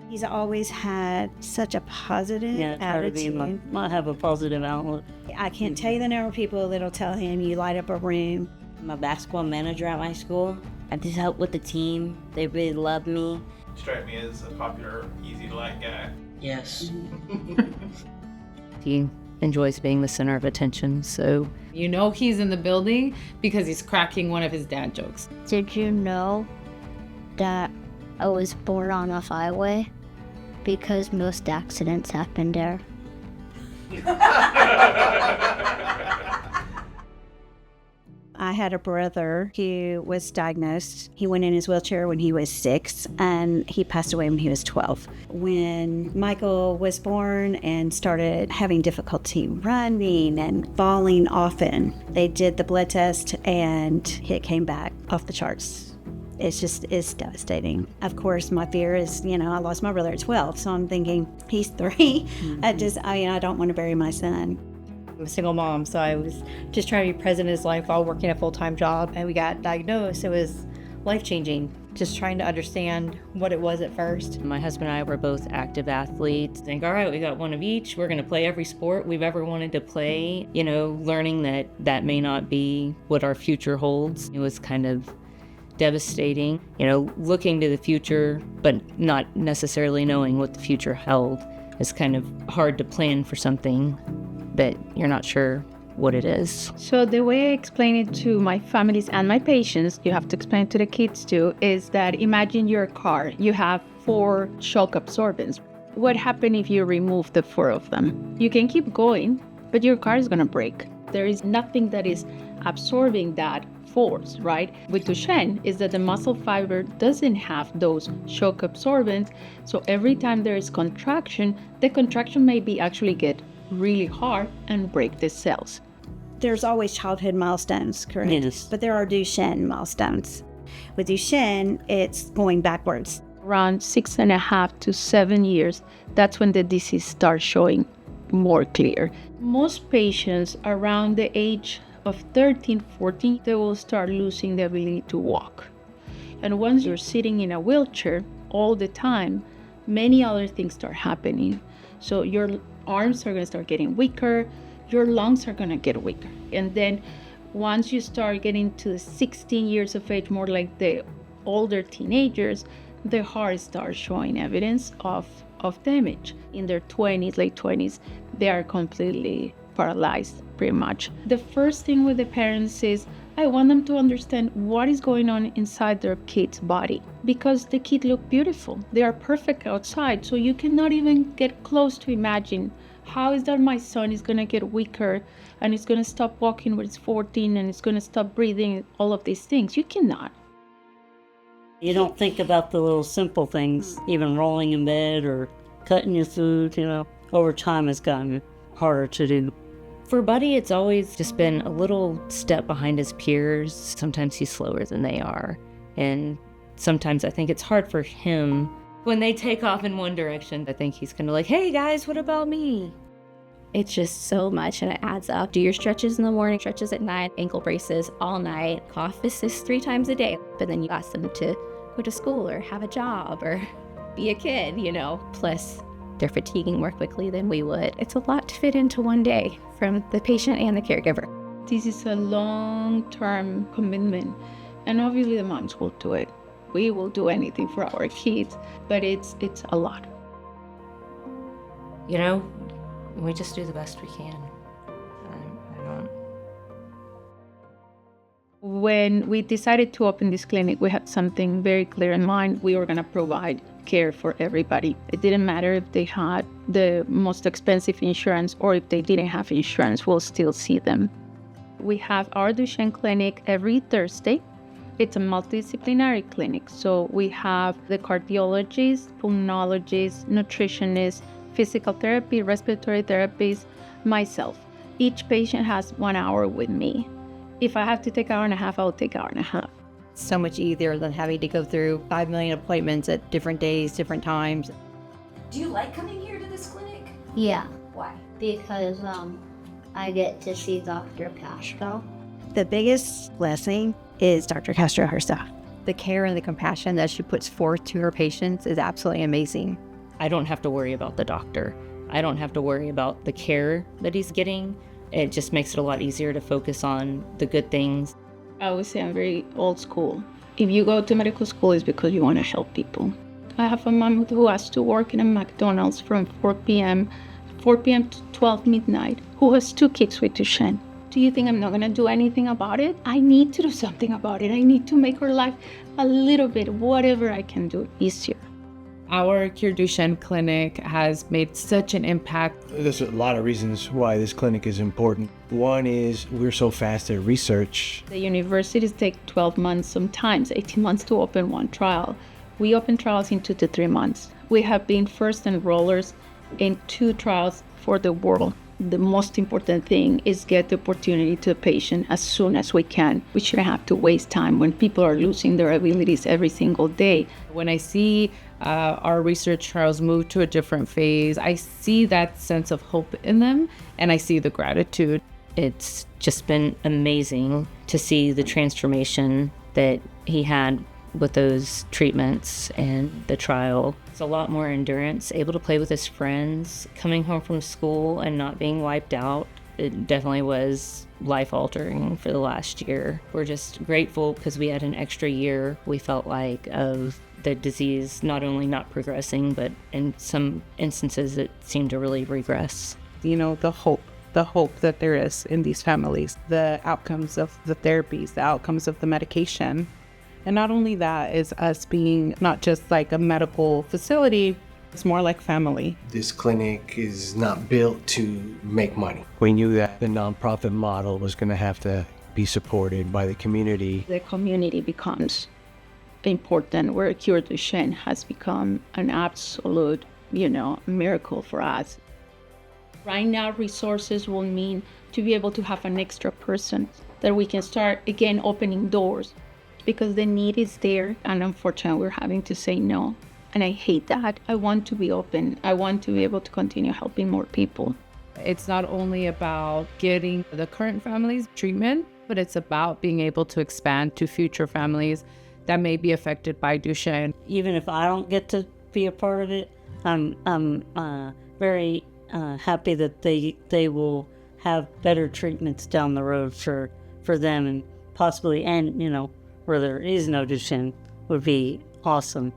He's always had such a positive attitude. I have a positive outlook. I can't tell you the number of people that'll tell him, you light up a room. I'm a basketball manager at my school. I just help with the team. They really love me. Strike me as a popular, easy-to-like guy. Yes. He enjoys being the center of attention, so... You know he's in the building because he's cracking one of his dad jokes. Did you know that I was born on a highway? Because most accidents happen there. I had a brother who was diagnosed. He went in his wheelchair when he was 6, and he passed away when he was 12. When Michael was born and started having difficulty running and falling often, they did the blood test and it came back off the charts. It's devastating. Of course, my fear is, I lost my brother at 12, so I'm thinking, he's 3. Mm-hmm. I don't want to bury my son. I'm a single mom, so I was just trying to be present in his life while working a full-time job. And we got diagnosed. It was life-changing, just trying to understand what it was at first. My husband and I were both active athletes. Think, all right, we got one of each. We're going to play every sport we've ever wanted to play. Learning that may not be what our future holds. It was kind of devastating, looking to the future, but not necessarily knowing what the future held. It's kind of hard to plan for something that you're not sure what it is. So the way I explain it to my families and my patients, you have to explain it to the kids too, is that imagine your car. You have 4 shock absorbents. What happens if you remove the 4 of them? You can keep going, but your car is going to break. There is nothing that is absorbing that force, right? With Duchenne is that the muscle fiber doesn't have those shock absorbents. So every time there is contraction, the contraction may be actually get really hard and break the cells. There's always childhood milestones, correct? Yes. But there are Duchenne milestones. With Duchenne, it's going backwards. Around 6.5 to 7 years, that's when the disease starts showing more clear. Most patients around the age of 13, 14, they will start losing the ability to walk. And once you're sitting in a wheelchair all the time, many other things start happening. So your arms are going to start getting weaker, your lungs are going to get weaker. And then once you start getting to 16 years of age, more like the older teenagers, the heart starts showing evidence of damage. In their 20s, late 20s, they are completely paralyzed, pretty much. The first thing with the parents is, I want them to understand what is going on inside their kid's body, because the kid look beautiful. They are perfect outside, so you cannot even get close to imagine how is that my son is going to get weaker and he's going to stop walking when he's 14 and he's going to stop breathing, all of these things. You cannot. You don't think about the little simple things, even rolling in bed or cutting your food, over time it's gotten harder to do. For Buddy, it's always just been a little step behind his peers. Sometimes he's slower than they are. And sometimes I think it's hard for him when they take off in one direction. I think he's kind of like, hey guys, what about me? It's just so much and it adds up. Do your stretches in the morning, stretches at night, ankle braces all night, cough assist 3 times a day. But then you ask them to go to school or have a job or be a kid, Plus, they're fatiguing more quickly than we would. It's a lot to fit into one day from the patient and the caregiver. This is a long-term commitment, and obviously the moms will do it. We will do anything for our kids, but it's a lot. We just do the best we can. I don't. When we decided to open this clinic, we had something very clear in mind. We were going to provide care for everybody. It didn't matter if they had the most expensive insurance or if they didn't have insurance, we'll still see them. We have our Duchenne Clinic every Thursday. It's a multidisciplinary clinic. So we have the cardiologist, pulmonologist, nutritionist, physical therapy, respiratory therapies, myself. Each patient has 1 hour with me. If I have to take 1.5 hours, I'll take 1.5 hours. So much easier than having to go through 5 million appointments at different days, different times. Do you like coming here to this clinic? Yeah, Why? because I get to see Dr. Castro. The biggest blessing is Dr. Castro herself. The care and the compassion that she puts forth to her patients is absolutely amazing. I don't have to worry about the doctor. I don't have to worry about the care that he's getting. It just makes it a lot easier to focus on the good things. I would say I'm very old school. If you go to medical school, it's because you want to help people. I have a mom who has to work in a McDonald's from 4 p.m. to 12 midnight, who has 2 kids with Duchenne. Do you think I'm not going to do anything about it? I need to do something about it. I need to make her life a little bit, whatever I can do, easier. Our Cure Duchenne Clinic has made such an impact. There's a lot of reasons why this clinic is important. One is we're so fast at research. The universities take 12 months, sometimes 18 months to open one trial. We open trials in 2 to 3 months. We have been first enrollers in 2 trials for the world. The most important thing is get the opportunity to the patient as soon as we can. We shouldn't have to waste time when people are losing their abilities every single day. When I see our research trials move to a different phase, I see that sense of hope in them, and I see the gratitude. It's just been amazing to see the transformation that he had with those treatments and the trial. It's a lot more endurance, able to play with his friends, coming home from school and not being wiped out. It definitely was life-altering for the last year. We're just grateful because we had an extra year, we felt like, of the disease not only not progressing, but in some instances it seemed to really regress. You know, the hope that there is in these families, the outcomes of the therapies, the outcomes of the medication. And not only that is us being not just like a medical facility, it's more like family. This clinic is not built to make money. We knew that the nonprofit model was going to have to be supported by the community. The community becomes important, where Cure Duchenne has become an absolute, miracle for us. Right now, resources will mean to be able to have an extra person that we can start again opening doors, because the need is there, and unfortunately we're having to say no. And I hate that. I want to be open. I want to be able to continue helping more people. It's not only about getting the current families treatment, but it's about being able to expand to future families that may be affected by Duchenne. Even if I don't get to be a part of it, I'm very happy that they will have better treatments down the road for them, and possibly, and where there is no Duchenne would be awesome.